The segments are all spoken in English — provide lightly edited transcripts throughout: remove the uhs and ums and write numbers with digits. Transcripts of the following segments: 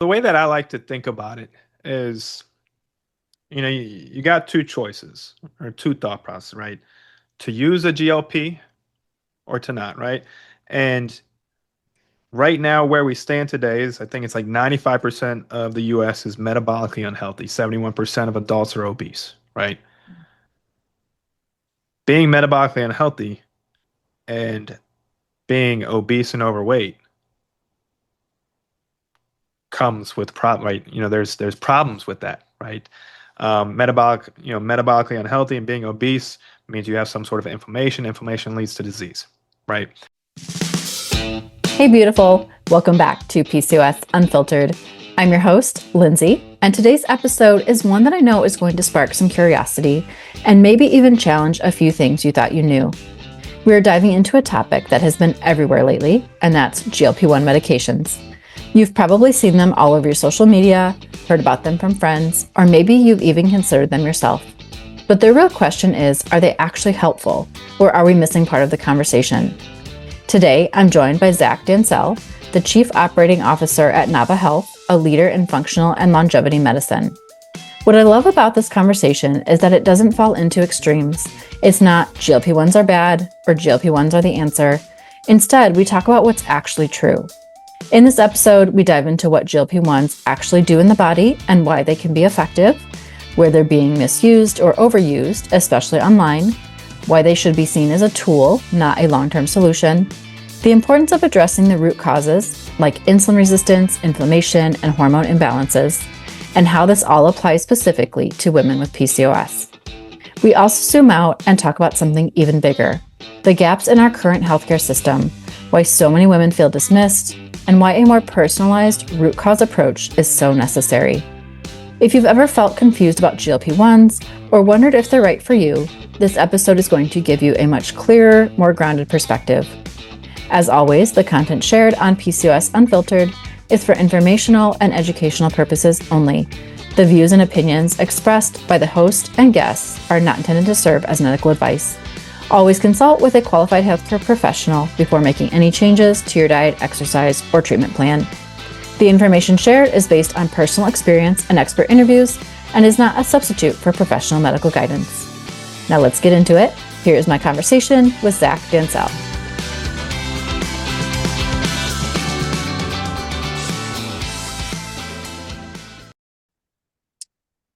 The way that I like to think about it is, you got two choices or two thought processes, right? To use a GLP or to not, right? And right now, where we stand today is I think it's like 95% of the US is metabolically unhealthy, 71% of adults are obese, right? Being metabolically unhealthy and being obese and overweight comes with right? There's problems with that, right? Metabolically unhealthy and being obese means you have some sort of inflammation. Inflammation leads to disease, right? Hey, beautiful. Welcome back to PCOS Unfiltered. I'm your host, Lindsie, and today's episode is one that I know is going to spark some curiosity and maybe even challenge a few things you thought you knew. We're diving into a topic that has been everywhere lately, and that's GLP-1 medications. You've probably seen them all over your social media, heard about them from friends, or maybe you've even considered them yourself. But the real question is, are they actually helpful, or are we missing part of the conversation? Today, I'm joined by Zach Dancel, the Chief Operating Officer at Nava Health, a leader in functional and longevity medicine. What I love about this conversation is that it doesn't fall into extremes. It's not GLP-1s are bad or GLP-1s are the answer. Instead, we talk about what's actually true. In this episode, we dive into what GLP-1s actually do in the body and why they can be effective, where they're being misused or overused, especially online, why they should be seen as a tool, not a long-term solution, the importance of addressing the root causes, like insulin resistance, inflammation, and hormone imbalances, and how this all applies specifically to women with PCOS. We also zoom out and talk about something even bigger, the gaps in our current healthcare system, why so many women feel dismissed, and why a more personalized root cause approach is so necessary. If you've ever felt confused about GLP-1s or wondered if they're right for you, this episode is going to give you a much clearer, more grounded perspective. As always, the content shared on PCOS Unfiltered is for informational and educational purposes only. The views and opinions expressed by the host and guests are not intended to serve as medical advice. Always consult with a qualified healthcare professional before making any changes to your diet, exercise, or treatment plan. The information shared is based on personal experience and expert interviews and is not a substitute for professional medical guidance. Now let's get into it. Here is my conversation with Zach Dancel.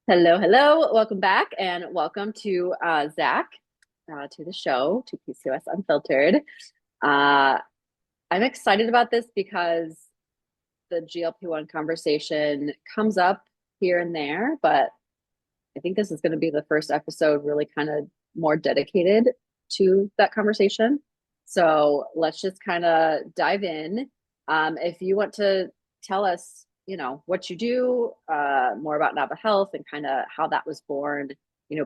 Hello. Welcome back and welcome to Zach to the show, to PCOS Unfiltered. I'm excited about this because the GLP-1 conversation comes up here and there, but I think this is going to be the first episode really kind of more dedicated to that conversation. So let's just kind of dive in. If you want to tell us, what you do, more about Nava Health and kind of how that was born,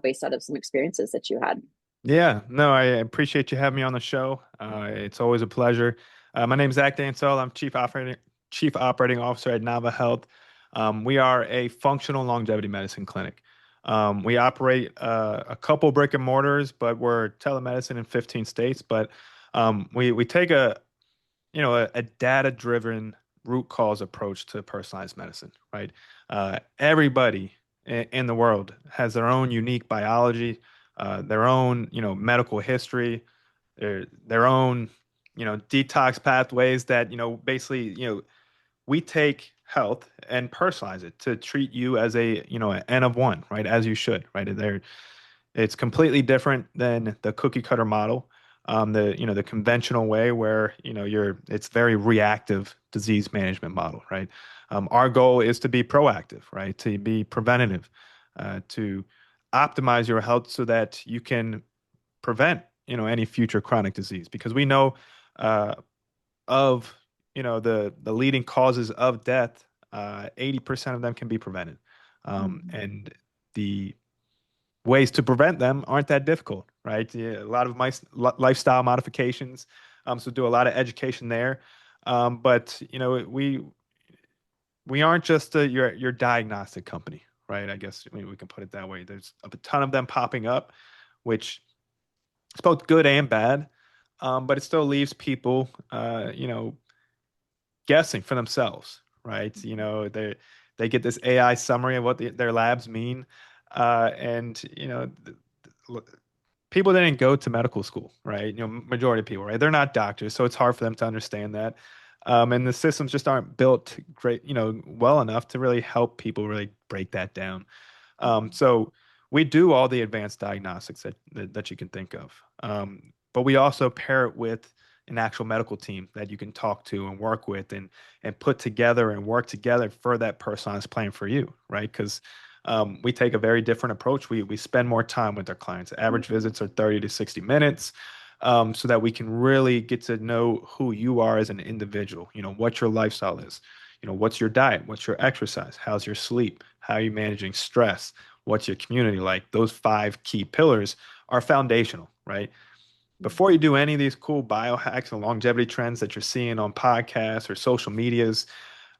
based out of some experiences that you had. Yeah, no, I appreciate you having me on the show. It's always a pleasure. My name is Zach Dancel. I'm Chief Operating Officer at Nava Health. We are a functional longevity medicine clinic. We operate a couple brick and mortars, but we're telemedicine in 15 states. But we take a data-driven root cause approach to personalized medicine, right? Everybody in the world has their own unique biology, their own, medical history, their own, detox pathways that, basically, we take health and personalize it to treat you as an N of one, right? As you should, right? It's completely different than the cookie cutter model, the conventional way where it's very reactive disease management model, right? Our goal is to be proactive, right? To be preventative, to optimize your health so that you can prevent any future chronic disease because we know of the leading causes of death. 80% of them can be prevented, and the ways to prevent them aren't that difficult, right? Yeah, a lot of my lifestyle modifications, so do a lot of education there. But we aren't just your diagnostic company, right? I guess we can put it that way. There's a ton of them popping up, which is both good and bad, but it still leaves people, guessing for themselves, right? They get this AI summary of what their labs mean, and people didn't go to medical school, right? Majority of people, right? They're not doctors, so it's hard for them to understand that. And the systems just aren't built great, well enough to really help people really break that down. So we do all the advanced diagnostics that you can think of. But we also pair it with an actual medical team that you can talk to and work with and put together and work together for that personalized plan for you, right? Because we take a very different approach. We spend more time with our clients. Average visits are 30 to 60 minutes. So that we can really get to know who you are as an individual, what your lifestyle is, what's your diet, what's your exercise, how's your sleep, how are you managing stress, what's your community like. Those five key pillars are foundational, right? Before you do any of these cool biohacks and longevity trends that you're seeing on podcasts or social medias,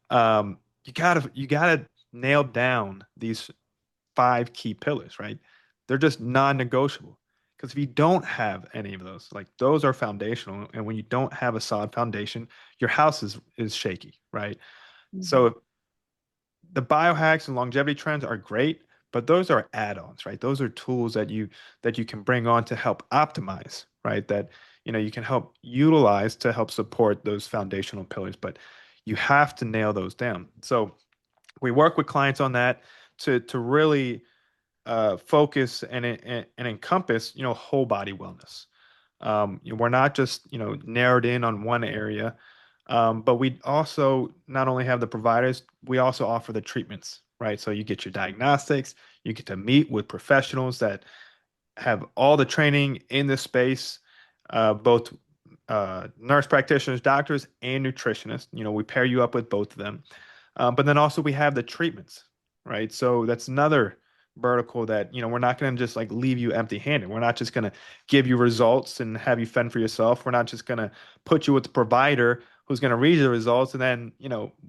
you gotta nail down these five key pillars, right? They're just non-negotiable. Because if you don't have any of those, like those are foundational, and when you don't have a solid foundation, your house is shaky, right? Mhm. So the biohacks and longevity trends are great, but those are add-ons, right? Those are tools that you can bring on to help optimize, right? That you can help utilize to help support those foundational pillars, but you have to nail those down. So we work with clients on that to really focus and encompass, whole body wellness. We're not just, narrowed in on one area, but we also not only have the providers, we also offer the treatments, right? So you get your diagnostics, you get to meet with professionals that have all the training in this space, both nurse practitioners, doctors, and nutritionists. We pair you up with both of them. But then also we have the treatments, right? So that's another vertical that, we're not going to just like leave you empty-handed. We're not just going to give you results and have you fend for yourself. We're not just going to put you with the provider who's going to read you the results and then,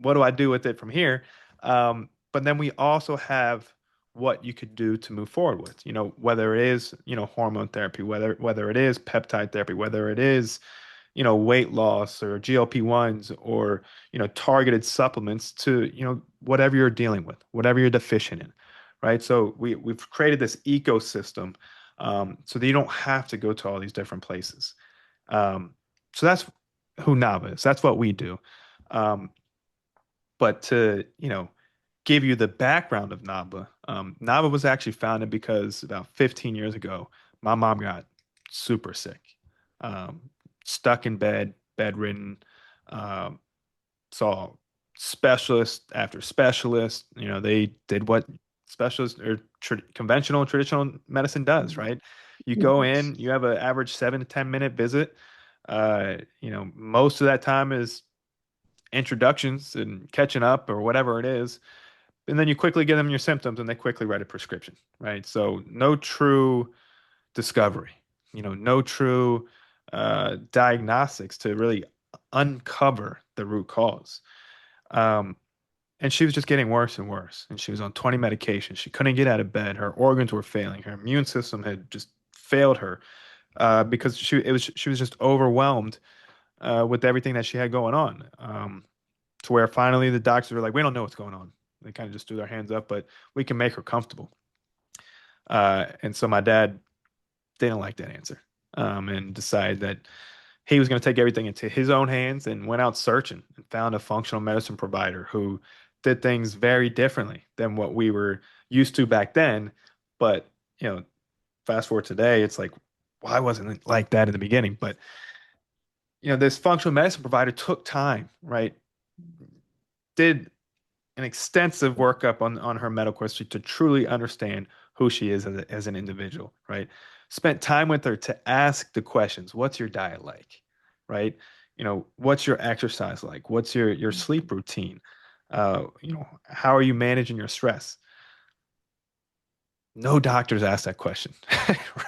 what do I do with it from here? But then we also have what you could do to move forward with, whether it is, hormone therapy, whether it is peptide therapy, whether it is, weight loss or GLP-1s or, targeted supplements to, whatever you're dealing with, whatever you're deficient in, right? So we've created this ecosystem, so that you don't have to go to all these different places. So that's who Nava is. That's what we do. Um, but to, give you the background of Nava, Nava was actually founded because about 15 years ago, my mom got super sick, um, stuck in bed, bedridden, um, saw specialist after specialist. They did what specialist or conventional traditional medicine does, right? You go in, you have an average 7 to 10 minute visit. Most of that time is introductions and catching up or whatever it is. And then you quickly give them your symptoms and they quickly write a prescription, right? So no true discovery, no true diagnostics to really uncover the root cause. Um, and she was just getting worse and worse. And she was on 20 medications. She couldn't get out of bed. Her organs were failing. Her immune system had just failed her because she was just overwhelmed with everything that she had going on. To where finally the doctors were like, we don't know what's going on. They kind of just threw their hands up, but we can make her comfortable. And so my dad didn't like that answer, and decided that he was going to take everything into his own hands and went out searching and found a functional medicine provider who did things very differently than what we were used to back then. But, fast forward today, it's like, why wasn't it like that in the beginning? But, this functional medicine provider took time, right? Did an extensive workup on her medical history to truly understand who she is as an individual, right? Spent time with her to ask the questions. What's your diet like? Right? What's your exercise like? What's your sleep routine? How are you managing your stress? No doctors ask that question,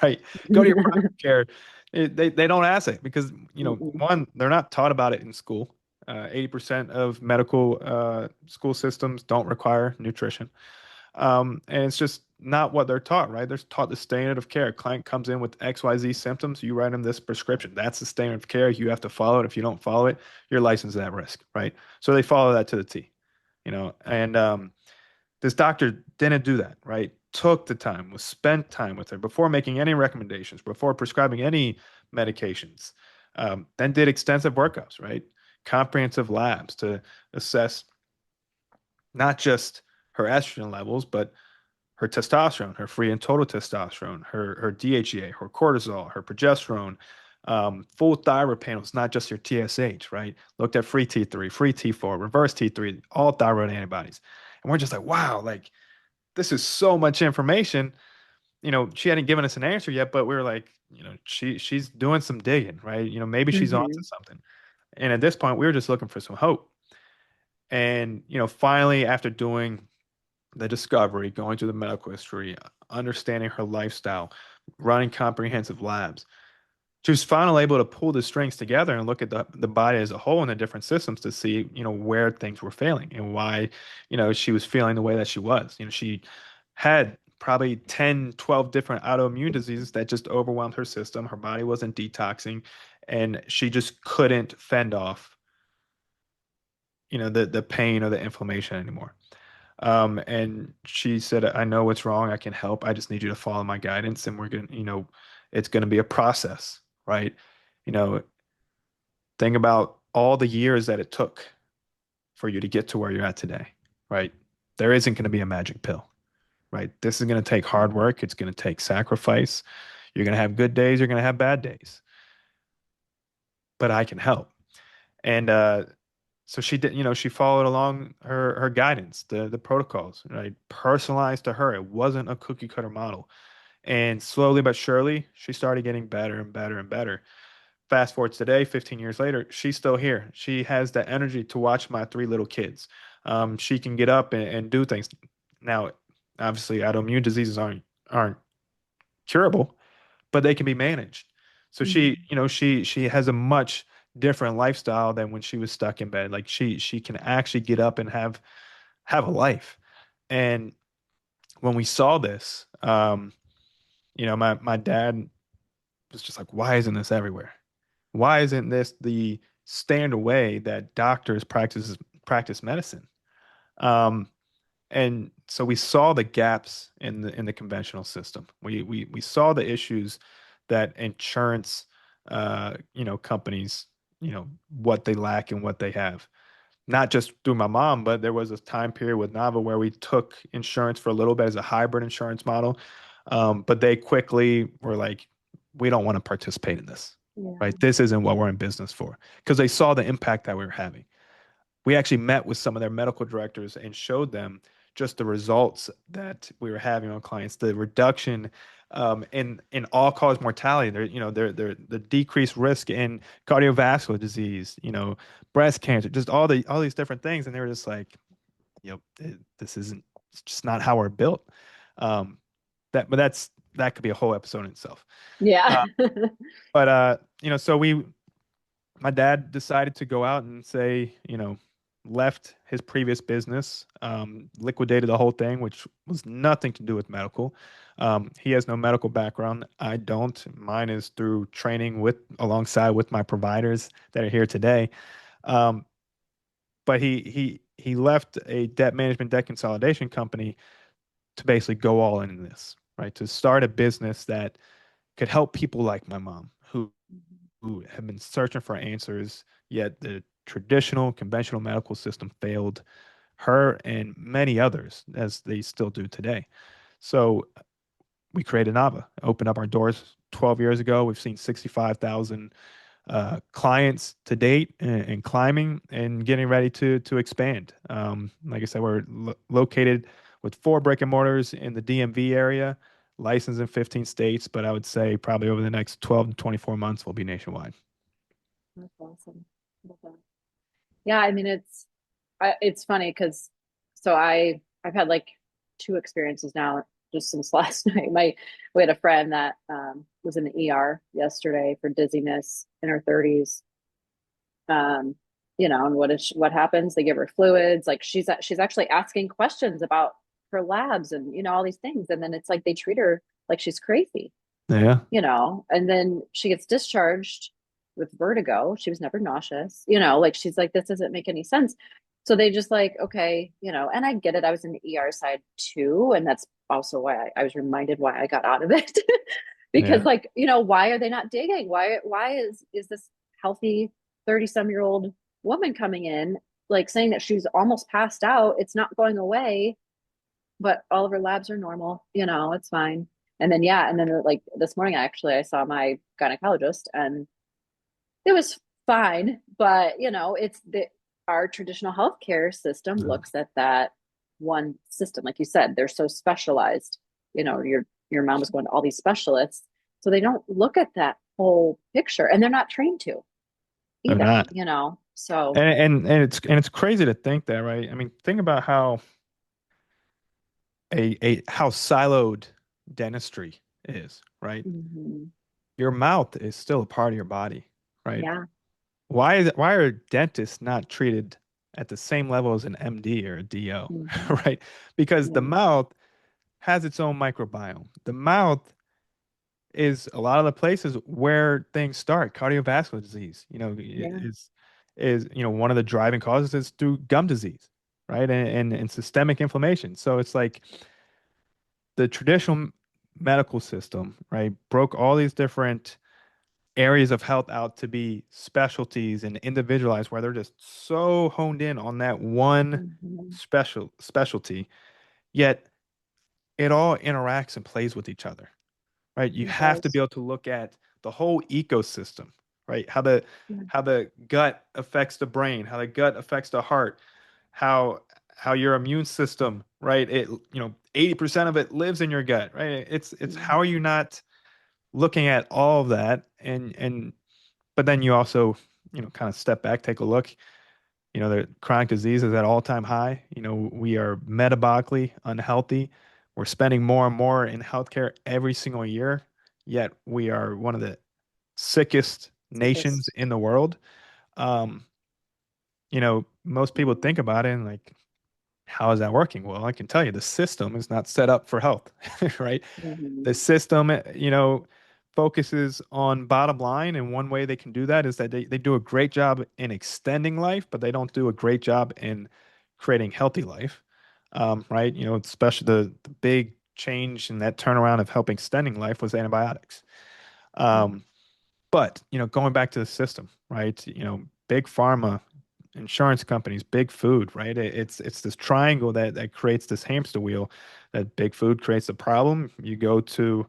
right? Go to your primary care. They don't ask it because, one, they're not taught about it in school. 80% of medical school systems don't require nutrition. And it's just not what they're taught, right? They're taught the standard of care. A client comes in with XYZ symptoms, you write them this prescription. That's the standard of care. You have to follow it. If you don't follow it, your license is at risk, right? So they follow that to the T. And this doctor didn't do that, right? Took the time, was spent time with her before making any recommendations, before prescribing any medications. Then did extensive workups, right? Comprehensive labs to assess not just her estrogen levels, but her testosterone, her free and total testosterone, her DHEA, her cortisol, her progesterone, full thyroid panels, not just your TSH, right? Looked at free T3, free T4, reverse T3, all thyroid antibodies. And we're just like, wow, like this is so much information. She hadn't given us an answer yet, but we were like, she's doing some digging, right? Maybe she's onto Hmm. something. And at this point, we were just looking for some hope. And, finally, after doing the discovery, going through the medical history, understanding her lifestyle, running comprehensive labs, she was finally able to pull the strings together and look at the body as a whole and the different systems to see, where things were failing and why, she was feeling the way that she was. She had probably 10, 12 different autoimmune diseases that just overwhelmed her system. Her body wasn't detoxing, and she just couldn't fend off, the pain or the inflammation anymore. And she said, I know what's wrong. I can help. I just need you to follow my guidance. And we're going to, it's going to be a process, right? You know, think about all the years that it took for you to get to where you're at today, right? There isn't going to be a magic pill, right? This is going to take hard work. It's going to take sacrifice. You're going to have good days. You're going to have bad days, but I can help. And, so she did, she followed along her guidance, the protocols, right? Personalized to her. It wasn't a cookie cutter model. And slowly but surely, she started getting better and better and better. Fast forward to today, 15 years later, she's still here. She has the energy to watch my three little kids. She can get up and do things. Now, obviously, autoimmune diseases aren't curable, but they can be managed. So she, Hmm. she has a much different lifestyle than when she was stuck in bed. Like she can actually get up and have a life. And when we saw this, my dad was just like, why isn't this everywhere? Why isn't this the standard way that doctors practice medicine? Um, and so we saw the gaps in the conventional system. We saw the issues that insurance, companies, what they lack and what they have. Not just through my mom, but there was a time period with Nava where we took insurance for a little bit as a hybrid insurance model. But they quickly were like, we don't want to participate in this, Yeah. right? This isn't what we're in business for because they saw the impact that we were having. We actually met with some of their medical directors and showed them just the results that we were having on clients, the reduction in all cause mortality, the decreased risk in cardiovascular disease, breast cancer, just all these different things, and they were just like, this isn't, it's just not how we're built. Um, that could be a whole episode in itself. Yeah. Uh, but so my dad decided to go out and say, left his previous business, liquidated the whole thing, which was nothing to do with medical. He has no medical background. I don't. Mine is through training alongside with my providers that are here today. Um, but he left a debt management, debt consolidation company to basically go all in this, right? To start a business that could help people like my mom who have been searching for answers, yet the traditional conventional medical system failed her and many others as they still do today. So we created Nava, opened up our doors 12 years ago. We've seen 65,000 clients to date and climbing and getting ready to expand. Like I said, we're located with 4 brick and mortars in the DMV area, licensed in 15 states, but I would say probably over the next 12 to 24 months, we'll be nationwide. That's awesome. Love that. Yeah, I mean it's funny because I've had like two experiences now just since last night. We had a friend that was in the ER yesterday for dizziness in her 30s. Um, and what happens? They give her fluids. Like she's actually asking questions about her labs and all these things, and then it's like they treat her like she's crazy. Yeah. And then she gets discharged with vertigo. She was never nauseous, like she's like, this doesn't make any sense. So they just like, okay, and I get it. I was in the ER side too. And that's also why I was reminded why I got out of it. Because Yeah, like, why are they not digging? Why is this healthy 30-some-year-old woman coming in, like saying that she's almost passed out? It's not going away, but all of her labs are normal, it's fine. And then yeah, and then like this morning actually I saw my gynecologist and it was fine, but it's the our traditional healthcare system looks at that one system. Like you said, they're so specialized. Your mom was going to all these specialists, so they don't look at that whole picture, and they're not trained to they're either. not. So And it's crazy to think that, right? I mean, think about how a how siloed dentistry is, right? mhm, Your mouth is still a part of your body, right? yeah, Why are dentists not treated at the same level as an MD or a DO, mhm, right? Because the yeah, mouth has its own microbiome. The mouth is a lot of the places where things start. Cardiovascular disease, yeah, is one of the driving causes is through gum disease, right? And systemic inflammation. So it's like the traditional medical system, right, broke all these different areas of health out to be specialties and individualized where they're just so honed in on that one mhm. specialty, yet it all interacts and plays with each other, right? You It have to be does. able to look at the whole ecosystem, right? How the gut affects the brain, how the gut affects the heart, how how your immune system, right? 80% of it lives in your gut, right? It's how are you Mhm. not looking at all of that and but then you also, kind of step back, take a look. The chronic disease is at all-time high. We are metabolically unhealthy. We're spending more and more in healthcare every single year, yet we are one of the sickest nations Sickest. in the world. Um, Most people think about it and like, how is that working? Well, I can tell you the system is not set up for health, right? The Mhm. system, focuses on bottom line. And one way they can do that is that they do a great job in extending life, but they don't do a great job in creating healthy life. Right? Especially the big change in that turnaround of helping extending life was antibiotics. Um, but, going back to the system, right? Big pharma, insurance companies, big food, right? It's this triangle that creates this hamster wheel. That big food creates a problem. You go to,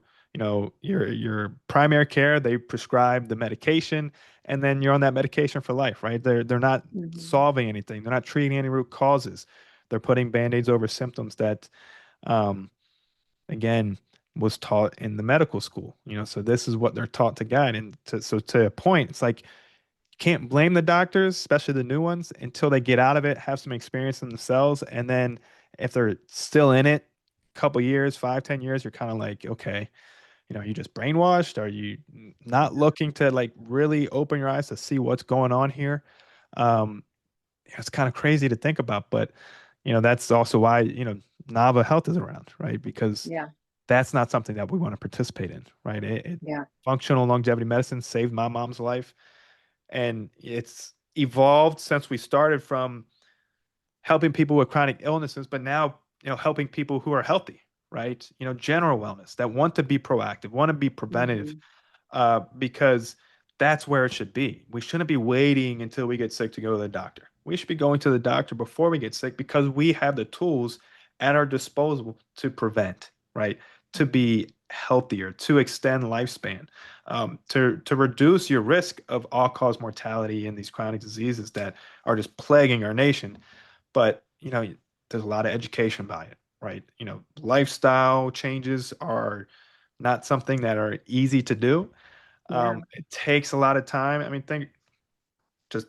your primary care, they prescribe the medication, and then you're on that medication for life, right? They're not Mhm. solving anything. They're not treating any root causes. They're putting band-aids over symptoms that, um, again, was taught in the medical school. So this is what they're taught to guide. So to a point, it's like can't blame the doctors, especially the new ones, until they get out of it, have some experience in themselves, and then if they're still in it, a couple years, 5, 10 years, you're kind of like, okay, you just brainwashed. Are you not Yeah. looking to like really open your eyes to see what's going on here? Um, it's kind of crazy to think about, but that's also why Nava Health is around, right? Because Yeah. that's not something that we want to participate in, right? Yeah. Functional longevity medicine saved my mom's life, and it's evolved since we started from helping people with chronic illnesses, but now, helping people who are healthy, right? General wellness that want to be proactive, want to be preventative, Mhm. because that's where it should be. We shouldn't be waiting until we get sick to go to the doctor. We should be going to the doctor before we get sick because we have the tools at our disposal to prevent, right? To be healthier, to extend lifespan, to reduce your risk of all-cause mortality in these chronic diseases that are just plaguing our nation. But, there's a lot of education about it, right? Lifestyle changes are not something that are easy to do. Yeah. It takes a lot of time. I mean, think just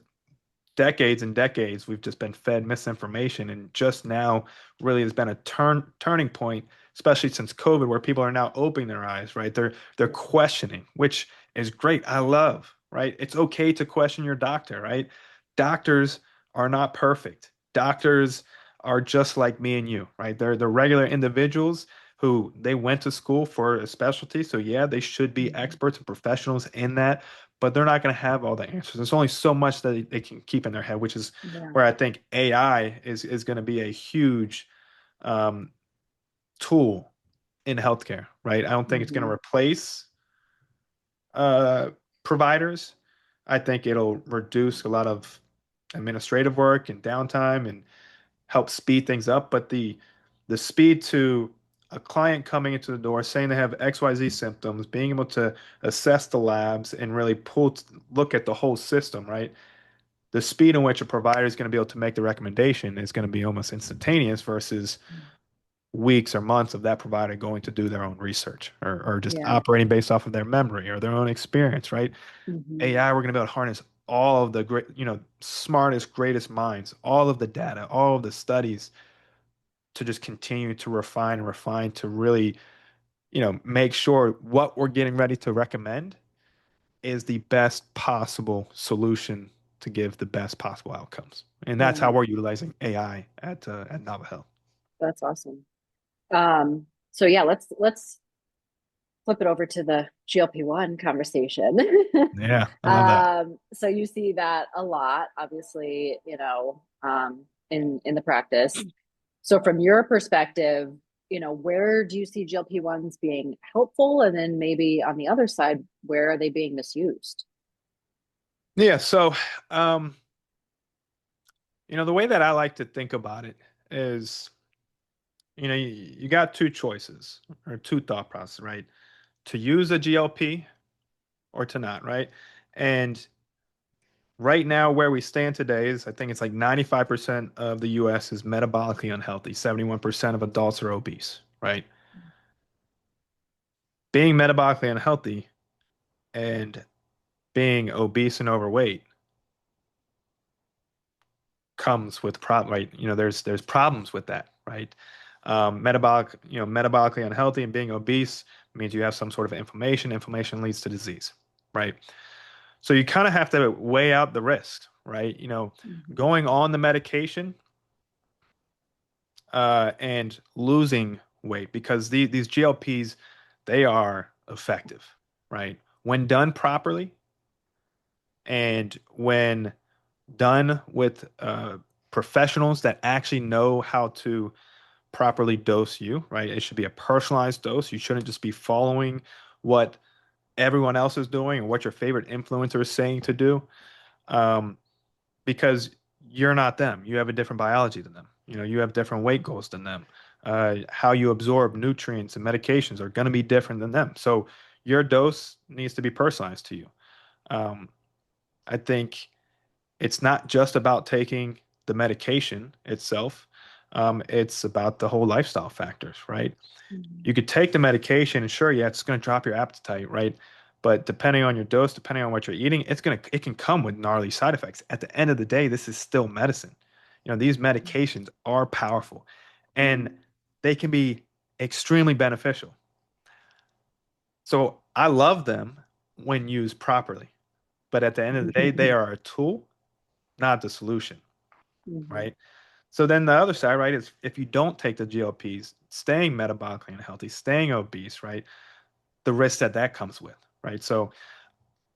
decades and decades we've just been fed misinformation, and just now really has been a turning point, especially since COVID, where people are now opening their eyes, right? They're Yeah. questioning, which is great. I love, right? It's okay to question your doctor, right? Doctors are not perfect. Doctors are just like me and you, right? They're regular individuals who they went to school for a specialty. So yeah, they should be Mhm. experts and professionals in that, but they're not going to have all the answers. There's only so much that they can keep in their head, which is Yeah. where I think AI is going to be a huge um, tool in healthcare, right? I don't think it's going to Hmm. replace uh, providers. I think it'll reduce a lot of administrative work and downtime and help speed things up. But the speed to a client coming into the door saying they have XYZ symptoms, being able to assess the labs and really look at the whole system, right? The speed in which a provider is going to be able to make the recommendation is going to be almost instantaneous versus weeks or months of that provider going to do their own research or just Yeah. operating based off of their memory or their own experience, right? Hmm. AI, we're going to be able to harness all of the great, smartest, greatest minds, all of the data, all of the studies to just continue to refine and refine to really, make sure what we're getting ready to recommend is the best possible solution to give the best possible outcomes. And that's how Right. we're utilizing AI at Nava Health. That's awesome. So yeah, let's flip it over to the GLP-1 conversation. Yeah, I love that. So you see that a lot, obviously, in the practice. So from your perspective, where do you see GLP-1s being helpful? And then maybe on the other side, where are they being misused? Yeah, so um, the way that I like to think about it is, you got two choices or two thought process, right? To use a GLP or to not, right? And right now, where we stand today is I think it's like 95% of the US is metabolically unhealthy, 71% of adults are obese, right? Being metabolically unhealthy and being obese and overweight comes with problem, right? There's problems with that, right? Metabolically unhealthy and being obese means you have some sort of inflammation. Inflammation leads to disease, right? So you kind of have to weigh out the risk, right? Mhm. Going on the medication and losing weight because these GLPs, they are effective, right? When done properly and when done with professionals that actually know how to properly dose you, right? It should be a personalized dose. You shouldn't just be following what everyone else is doing or what your favorite influencer is saying to do. Um, because you're not them. You have a different biology than them. You have different weight goals than them. How you absorb nutrients and medications are going to be different than them. So your dose needs to be personalized to you. Um, I think it's not just about taking the medication itself. It's about the whole lifestyle factors, right? You Mhm. could take the medication and sure, yeah, it's going to drop your appetite, right? But depending on your dose, depending on what you're eating, it can come with gnarly side effects. At the end of the day, this is still medicine. These medications are powerful and they can be extremely beneficial. So I love them when used properly. But at the end of the day, they are a tool, not the solution, Mhm. right? So then the other side, right, is if you don't take the GLPs, staying metabolically unhealthy, staying obese, right? The risk that comes with, right? So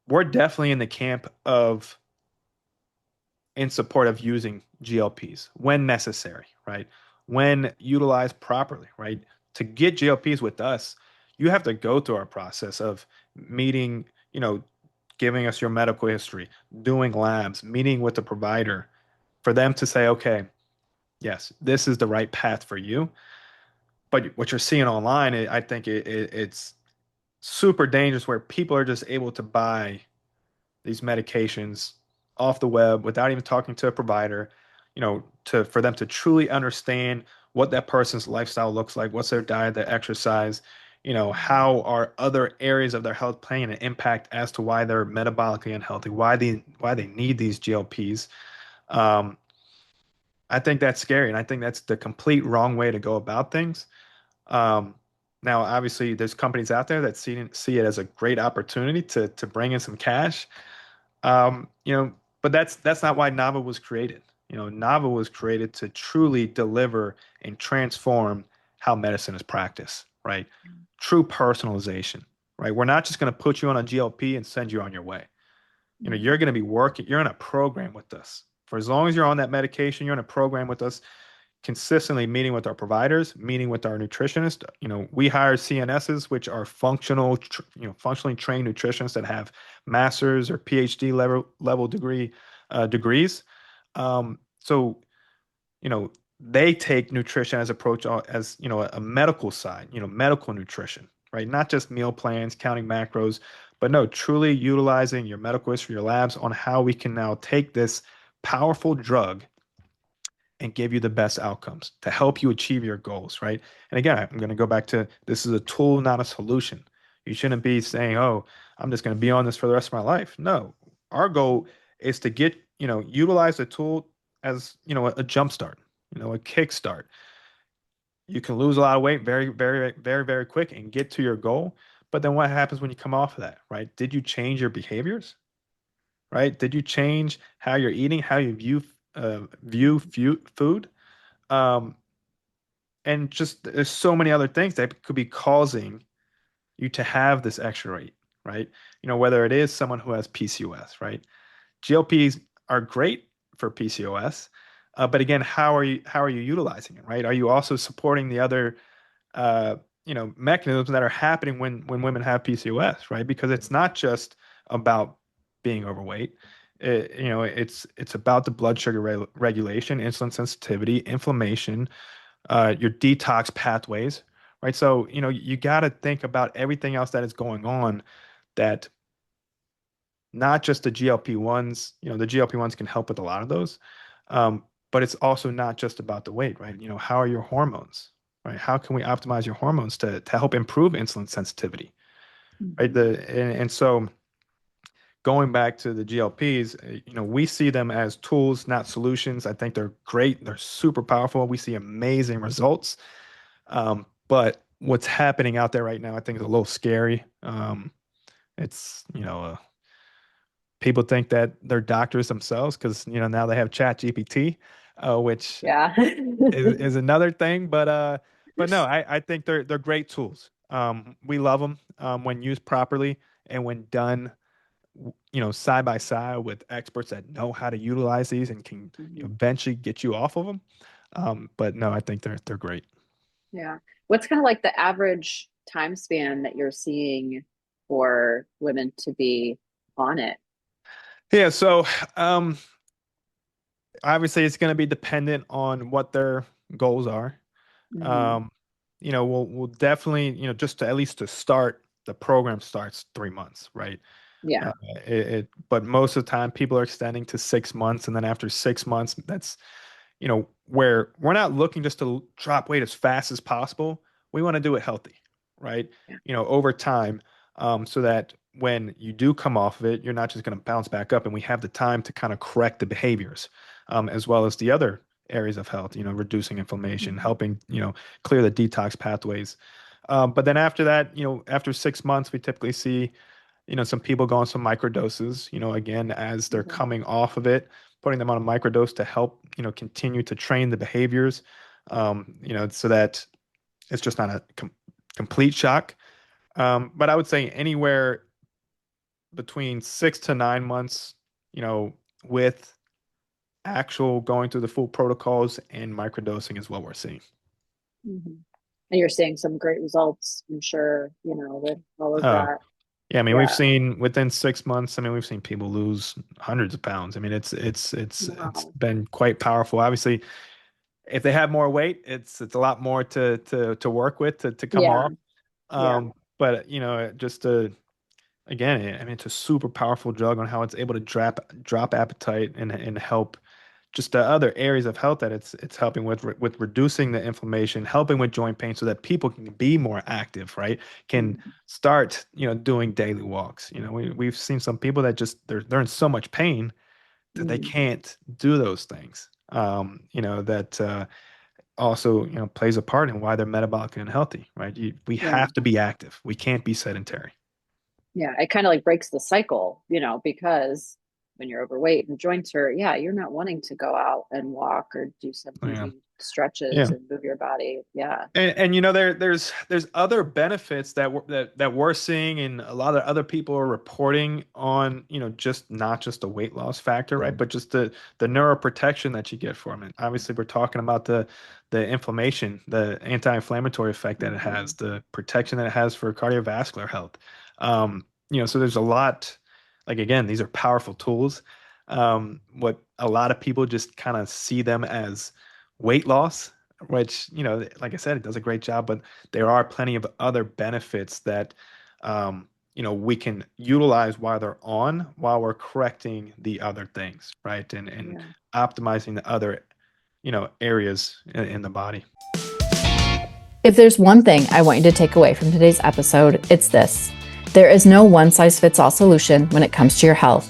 we're definitely in the camp of in support of using GLPs when necessary, right? When utilized properly, right? To get GLPs with us, you have to go through our process of meeting, giving us your medical history, doing labs, meeting with the provider for them to say, okay, yes, this is the right path for you. But what you're seeing online, I think it's super dangerous where people are just able to buy these medications off the web without even talking to a provider, to for them to truly understand what that person's lifestyle looks like, what's their diet, their exercise, how are other areas of their health playing an impact as to why they're metabolically unhealthy, why they need these GLPs. Um, I think that's scary, and I think that's the complete wrong way to go about things. Um, Now, obviously, there's companies out there that see it as a great opportunity to bring in some cash. Um, you know, but that's not why Nava was created. Nava was created to truly deliver and transform how medicine is practiced, right? True personalization, right? We're not just going to put you on a GLP and send you on your way. you're going to be working, you're in a program with us. For as long as you're on that medication, you're in a program with us, consistently meeting with our providers, meeting with our nutritionists. We hire CNSs, which are functionally trained nutritionists that have masters or PhD level degrees. So they take nutrition as approach as a medical side, medical nutrition, right? Not just meal plans, counting macros, but no, truly utilizing your medical history, your labs on how we can now take this powerful drug and give you the best outcomes to help you achieve your goals, right? And again, I'm going to go back to this is a tool, not a solution. You shouldn't be saying, "Oh, I'm just going to be on this for the rest of my life." No, our goal is to utilize the tool as, a jump start, a kick start. You can lose a lot of weight very, very, very, very quick and get to your goal. But then what happens when you come off of that, right? Did you change your behaviors, right? Did you change how you're eating, how you food? Um, and just there's so many other things that could be causing you to have this extra weight, right? Whether it is someone who has PCOS, right? GLPs are great for PCOS, but again, how are you utilizing it, right? Are you also supporting the other mechanisms that are happening when women have PCOS, right? Because it's not just about being overweight. It's about the blood sugar regulation, insulin sensitivity, inflammation, your detox pathways, right? So, you got to think about everything else that is going on that not just the GLP-1s, the GLP-1s can help with a lot of those. But it's also not just about the weight, right? How are your hormones, right? How can we optimize your hormones to help improve insulin sensitivity, right? Mhm. And so going back to the GLPs, we see them as tools, not solutions. I think they're great. They're super powerful. We see amazing results. But what's happening out there right now, I think is a little scary. It's, people think that they're doctors themselves because, now they have Chat GPT, which Yeah. is another thing. But no, I think they're great tools. We love them when used properly and when done, side by side with experts that know how to utilize these and can Mhm. eventually get you off of them. But no, I think they're great. Yeah. What's kind of like the average time span that you're seeing for women to be on it? Yeah, so um, obviously it's going to be dependent on what their goals are. Hmm. Um, we'll definitely, just to at least to start, the program starts 3 months, right? Yeah. Uh, but most of the time, people are extending to 6 months, and then after 6 months, that's where we're not looking just to drop weight as fast as possible. We want to do it healthy, right? Yeah. Over time, so that when you do come off of it, you're not just going to bounce back up, and we have the time to kind of correct the behaviors, as well as the other areas of health. Reducing inflammation, Mhm. helping clear the detox pathways. But then after that, after 6 months, we typically see some people go on some microdoses, again, as they're Okay. coming off of it, putting them on a microdose to help, continue to train the behaviors, so that it's just not a complete shock. But I would say anywhere between 6 to 9 months, with actual going through the full protocols and microdosing is what we're seeing. Hmm. And you're seeing some great results, I'm sure, with all of Oh, that. yeah, I mean, we've Yeah. seen within 6 months, I mean, we've seen people lose hundreds of pounds. I mean, it's Wow. been quite powerful. Obviously, if they have more weight, it's a lot more to work with to come Yeah. off. Yeah. But just to again, I mean, it's a super powerful drug on how it's able to drop appetite and help just the other areas of health that it's helping with reducing the inflammation, helping with joint pain so that people can be more active, right? Can Mhm. start, doing daily walks. We've seen some people that just they're in so much pain that they Mhm. can't do those things. That also, plays a part in why they're metabolically unhealthy, right? We Yeah. have to be active. We can't be sedentary. Yeah. It kind of like breaks the cycle, because when you're overweight and joints hurt, yeah, you're not wanting to go out and walk or do some Yeah. easy stretches Yeah. and move your body. Yeah. And there's other benefits that we're seeing, and a lot of other people are reporting on, just not just the weight loss factor, right? But just the neuroprotection that you get from it. Obviously, we're talking about the inflammation, the anti-inflammatory effect that it has, the protection that it has for cardiovascular health. So there's a lot, like, again, these are powerful tools. What a lot of people just kind of see them as weight loss, which, like I said, it does a great job, but there are plenty of other benefits that, we can utilize while we're correcting the other things, right? And Yeah. optimizing the other, areas in the body. If there's one thing I want you to take away from today's episode, it's this. There is no one-size-fits-all solution when it comes to your health.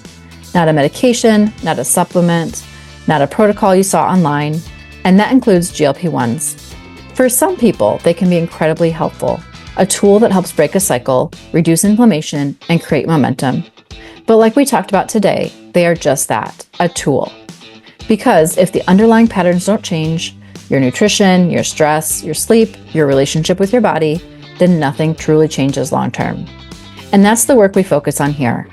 Not a medication, not a supplement, not a protocol you saw online, and that includes GLP-1s. For some people, they can be incredibly helpful, a tool that helps break a cycle, reduce inflammation, and create momentum. But like we talked about today, they are just that, a tool. Because if the underlying patterns don't change, your nutrition, your stress, your sleep, your relationship with your body, then nothing truly changes long term. And that's the work we focus on here.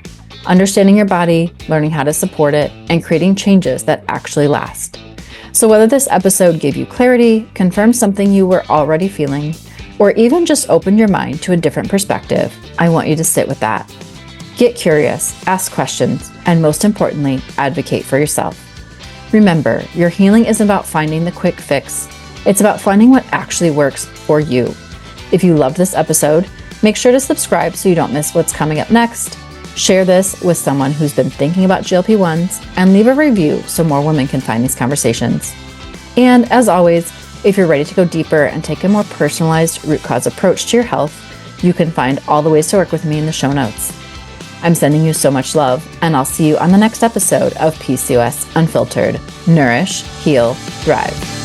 Understanding your body, learning how to support it, and creating changes that actually last. So whether this episode gave you clarity, confirmed something you were already feeling, or even just opened your mind to a different perspective, I want you to sit with that. Get curious, ask questions, and most importantly, advocate for yourself. Remember, your healing isn't about finding the quick fix. It's about finding what actually works for you. If you loved this episode, make sure to subscribe so you don't miss what's coming up next. Share this with someone who's been thinking about GLP-1s, and leave a review so more women can find these conversations. And as always, if you're ready to go deeper and take a more personalized root cause approach to your health, you can find all the ways to work with me in the show notes. I'm sending you so much love, and I'll see you on the next episode of PCOS Unfiltered. Nourish, heal, thrive.